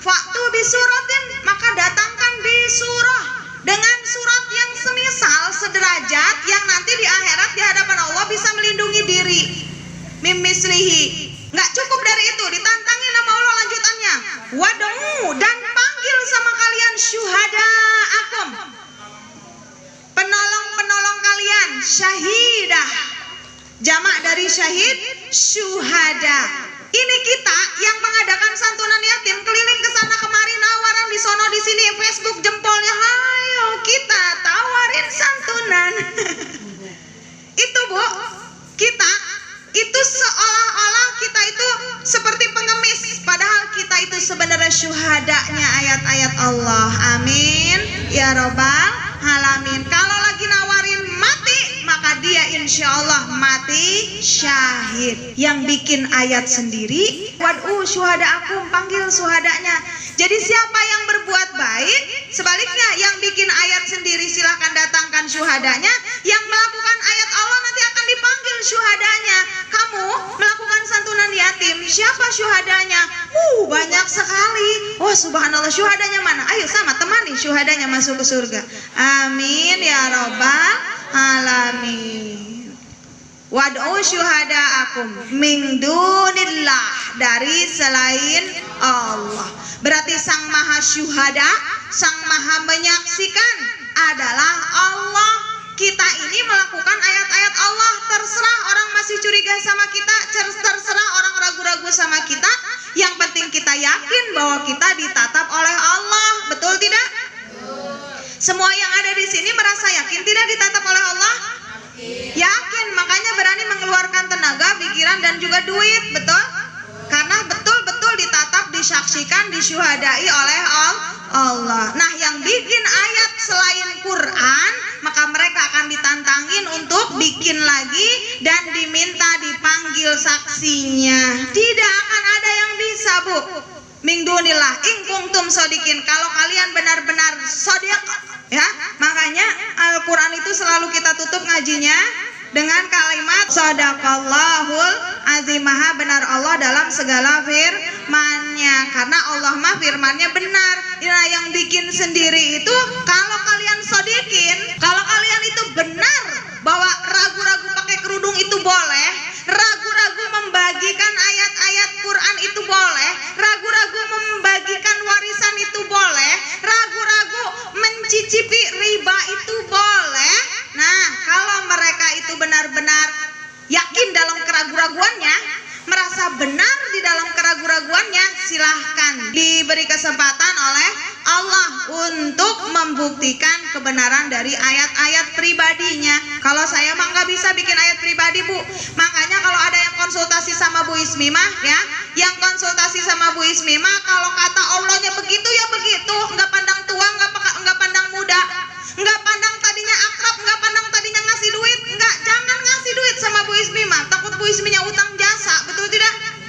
Fa'tu bisuratin, maka datangkan bisurah dengan surat yang semisal, sederajat, yang nanti di akhirat di hadapan Allah bisa melindungi diri. Mimislihi. Nggak cukup dari itu, ditantangin sama Allah lanjutannya. Wad'u, dan panggil sama kalian syuhada akum, penolong-penolong kalian, syahidah. Jamak dari syahid, syuhada. Ini kita yang mengadakan santunan yatim, keliling ke sana kemari, nawaran di sono di sini, Facebook jempolnya, hayo kita tawarin santunan. Itu Bu, kita itu seolah-olah kita itu seperti pengemis, padahal kita itu sebenarnya syuhadanya ayat-ayat Allah. Amin ya robbal alamin. Kalau lagi nawarin mati, maka dia insya Allah mati syahid. Yang bikin ayat sendiri, wad'u syuhada akum, panggil syuhadanya. Jadi siapa yang berbuat baik, sebaliknya yang bikin ayat sendiri silahkan datangkan syuhadanya. Yang melakukan ayat Allah nanti akan dipanggil syuhadanya. Kamu melakukan santunan yatim, siapa syuhadanya? Banyak sekali. Oh subhanallah, syuhadanya mana? Ayo sama temani syuhadanya masuk ke surga. Amin ya robbal alamin. Wad'u syuhada'akum min dunillah, dari selain Allah. Berarti sang maha syuhada, sang maha menyaksikan adalah Allah. Kita ini melakukan ayat-ayat Allah, terserah orang masih curiga sama kita, terserah orang ragu-ragu sama kita. Yang penting kita yakin bahwa kita ditatap oleh Allah. Betul tidak? Semua yang ada di sini merasa yakin tidak ditatap oleh Allah? Yakin, makanya berani mengeluarkan tenaga, pikiran dan juga duit, betul? Karena betul-betul ditatap, disaksikan, disyuhadai oleh Allah. Nah, yang bikin ayat selain Quran, maka mereka akan ditantangin untuk bikin lagi dan diminta dipanggil saksinya. Tidak akan ada yang bisa, Bu. Min dunillah in kuntum shodikin, kalau kalian benar-benar shodiq, ya. Makanya Al-Quran itu selalu kita tutup ngajinya dengan kalimat shadaqallahul azim, maha benar Allah dalam segala firman-Nya, karena Allah mah firman-Nya benar. Nah, yang bikin sendiri itu kalau kalian shodikin, kalau kalian itu benar bahwa ragu-ragu pakai kerudung itu boleh, ragu-ragu membagikan ayat-ayat Quran itu boleh, ragu-ragu membagikan warisan itu boleh, ragu-ragu mencicipi riba itu boleh. Nah, kalau mereka itu benar-benar yakin dalam keraguan-raguannya, merasa benar di dalam keraguan-raguannya, silahkan diberi kesempatan oleh Allah untuk membuktikan kebenaran dari ayat-ayat pribadinya. Kalau saya mah nggak bisa bikin ayat pribadi, Bu. Makanya kalau ada yang konsultasi sama Bu Ismi mah, ya, yang konsultasi sama Bu Ismi mah, kalau kata Allahnya begitu ya begitu, nggak pandang tua, nggak pandang muda, nggak pandang tadinya akrab, nggak pandang tadinya ngasih duit, nggak, jangan ngasih duit sama Bu Ismi mah, takut Bu Isminya utang jasa, betul tidak?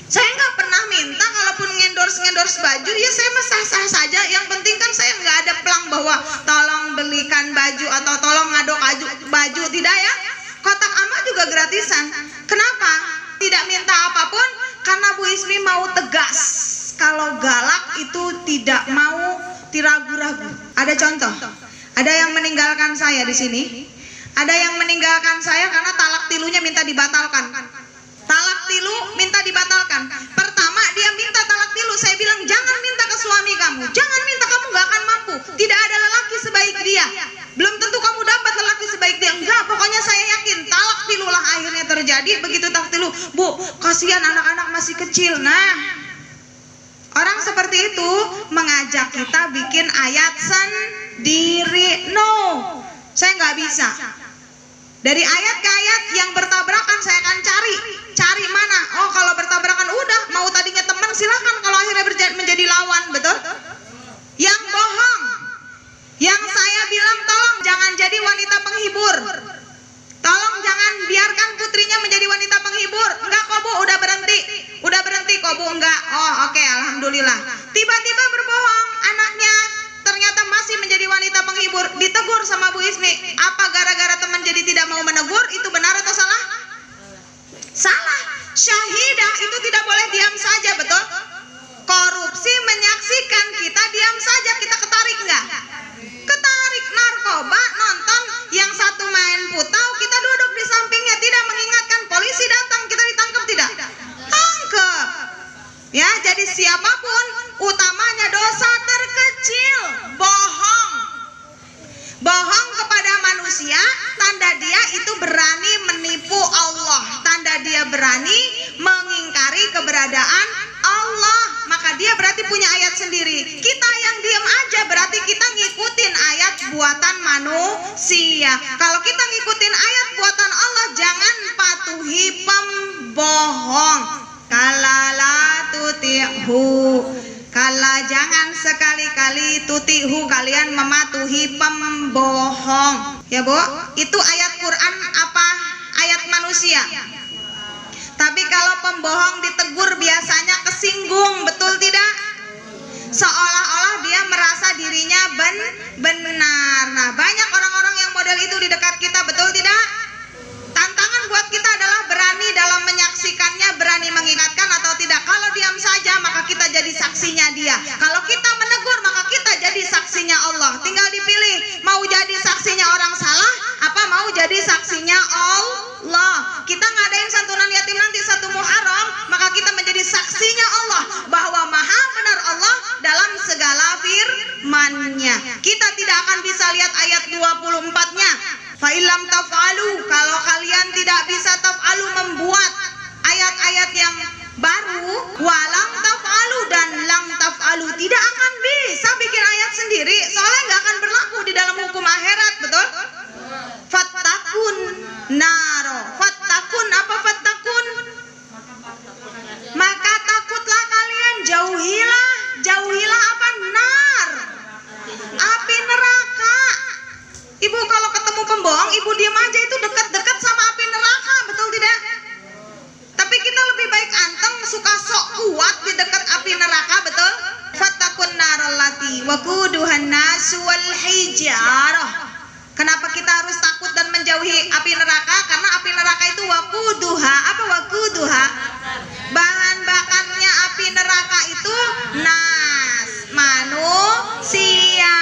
Saya nggak pernah minta, kalaupun ngendorse baju, ya saya mah sah-sah saja. Yang penting kan saya nggak ada pelang bahwa tolong belikan baju atau tolong ngadok baju, tidak ya. Kotak amal juga gratisan. Kenapa? Tidak minta apapun, karena Bu Ismi mau tegas. Kalau galak itu tidak mau diragu-ragu. Ada contoh, ada yang meninggalkan saya di sini, ada yang meninggalkan saya karena talak tilunya minta dibatalkan. Talak tilu minta dibatalkan. Pertama dia minta talak tilu, saya bilang jangan minta ke suami kamu, jangan minta, kamu gak akan mampu, tidak ada lelaki sebaik dia, belum tentu kamu dapat lelaki sebaik dia. Enggak, pokoknya saya yakin. Talak tilu lah akhirnya terjadi. Begitu talak tilu, Bu, kasihan anak-anak masih kecil. Nah, orang seperti itu mengajak kita bikin ayat sendiri. No, saya nggak bisa. Dari ayat ke ayat yang bertabrakan saya akan cari mana. Oh, kalau bertabrakan udah, mau tadinya teman silahkan, kalau akhirnya menjadi lawan, betul? Yang bohong, yang saya bilang tolong jangan jadi wanita penghibur, tolong jangan biarkan putrinya menjadi wanita penghibur. Enggak kok Bu, udah berhenti kok Bu, enggak. Oh oke, alhamdulillah. Tiba-tiba berbohong, anaknya ternyata masih menjadi wanita penghibur, ditegur sama Bu Ismi. Apa gara-gara teman jadi tidak mau menegur? Itu benar atau salah? Salah. Syahidah itu tidak boleh diam saja, betul? Korupsi menyaksikan, kita diam saja, kita ketarik nggak? Ketarik. Narkoba nonton, yang satu main putau, kita duduk di sampingnya, tidak mengingatkan, polisi datang, kita ditangkap tidak? Tangkap. Ya, jadi siapapun, utamanya dosa terkecil, bohong. Bohong kepada manusia, tanda dia itu berani menipu Allah, tanda dia berani mengingkari keberadaan Allah, maka dia berarti punya ayat sendiri. Kita yang diam aja berarti kita ngikutin ayat buatan manusia. Kalau kita ngikutin ayat buatan Allah, jangan patuhi pembohong. Kalala tuti'hu, kala jangan sekali-kali tuti'hu, kalian mematuhi pembohong. Ya Bu, itu ayat Quran apa ayat manusia? Tapi kalau pembohong ditegur biasanya kesinggung, betul tidak? Seolah-olah dia merasa dirinya benar. Nah, banyak orang-orang yang model itu di dekat kita, betul tidak? Tantangan buat kita adalah berani dalam menyaksikannya, berani mengingatkan atau tidak. Kalau diam saja maka kita jadi saksinya dia. Kalau kita menegur maka kita jadi saksinya Allah. Tinggal dipilih, mau jadi saksinya orang salah apa mau jadi saksinya Allah. Kita ngadain santunan yatim nanti 1 Muharram, maka kita menjadi saksinya Allah bahwa maha benar Allah dalam segala firman-Nya. Kita tidak akan bisa lihat ayat 24-nya. Fa'ilam taf'alu, kalau kalian tidak bisa taf'alu membuat ayat-ayat yang baru, walang taf'alu dan lang taf'alu, tidak akan bisa bikin ayat sendiri, soalnya nggak akan berlaku di dalam hukum akhirat, betul? Fattakun naro, fattakun apa fattakun? Maka takutlah kalian, jauhilah apa? Nar, api neraka. Ibu kalau ketemu pembohong, ibu diam aja, itu dekat-dekat sama api neraka, betul tidak? Tapi kita lebih baik anteng, suka sok kuat di dekat api neraka, betul? Fattakun narallati waquduhan nasu wal hijarah. Kenapa kita harus takut dan menjauhi api neraka? Karena api neraka itu waquduha. Apa waquduha? Bahan bakarnya api neraka itu nas, manusia.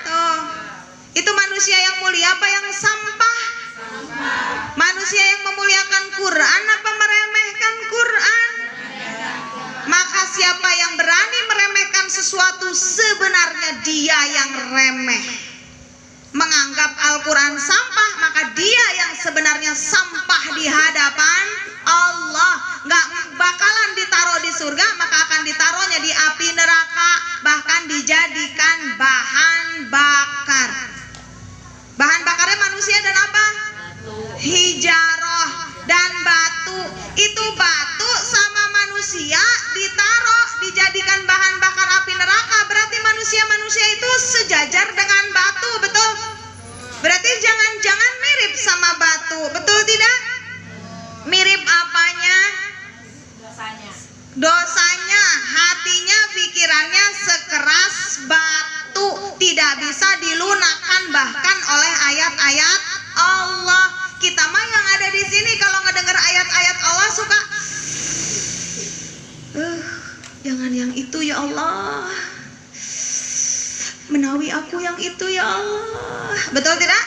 Tuh. Itu manusia yang mulia apa yang sampah? Manusia yang memuliakan Quran apa meremehkan Quran? Maka siapa yang berani meremehkan sesuatu, sebenarnya dia yang remeh. Menganggap Al-Quran sampah, maka dia yang sebenarnya sampah di hadapan Allah. Nggak bakalan ditaruh di surga, maka akan ditaruhnya di api neraka, bahkan dijadikan bahan bakar. Bahan bakarnya manusia dan apa? Hijaroh dan batu. Itu batu sama manusia ditaruh, dijadikan bahan bakar api neraka. Berarti manusia-manusia itu sejajar dengan batu, betul? Berarti jangan-jangan mirip sama batu, betul tidak? Mirip apanya? Dosanya, hatinya, pikirannya sekeras batu, tidak bisa dilunakkan bahkan oleh ayat-ayat Allah. Kita mah yang ada di sini kalau ngedengar ayat-ayat Allah suka jangan yang itu ya Allah, menawi aku yang itu ya Allah, betul tidak?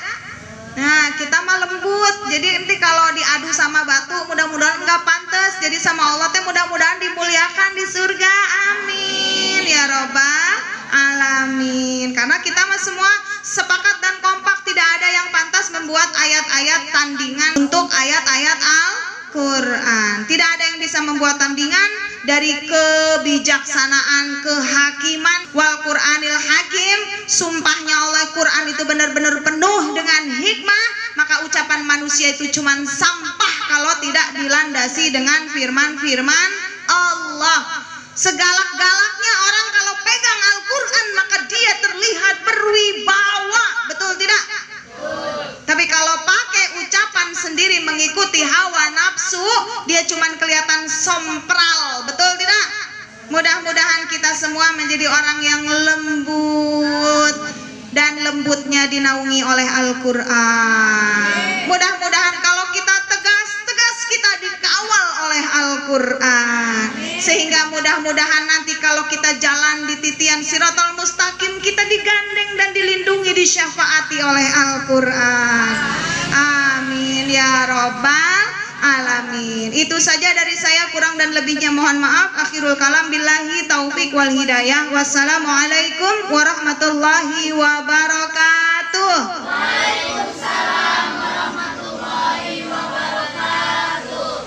Nah, kita mah lembut, jadi nanti kalau diadu sama batu mudah-mudahan nggak pantas, jadi sama Allah teh mudah-mudahan dimuliakan di surga, amin ya robbal alamin. Karena kita mah semua sepakat dan kompak, tidak ada yang pantas membuat ayat-ayat tandingan untuk ayat-ayat Al-Quran. Tidak ada yang bisa membuat tandingan dari kebijaksanaan, kehakiman. Wal Quranil Hakim, sumpahnya Allah Quran itu benar-benar penuh dengan hikmah. Maka ucapan manusia itu cuma sampah kalau tidak dilandasi dengan firman-firman Allah. Segalak-galaknya orang kalau pegang Al-Quran maka dia terlihat berwibawa, betul tidak? Tapi kalau pakai ucapan sendiri mengikuti hawa nafsu, dia cuma kelihatan sompral, betul tidak? Mudah-mudahan kita semua menjadi orang yang lembut, dan lembutnya dinaungi oleh Al-Quran. Mudah-mudahan kalau kita tegas, tegas kita dikawal oleh Al-Quran. sehingga mudah-mudahan nanti kalau kita jalan di titian Siratal Mustaqim kita digandeng dan dilindungi, disyafaati oleh Al-Quran. Amin ya Rabbal Alamin. Itu saja dari saya, kurang dan lebihnya mohon maaf. Akhirul kalam, billahi taufik wal hidayah. Wassalamualaikum warahmatullahi wabarakatuh.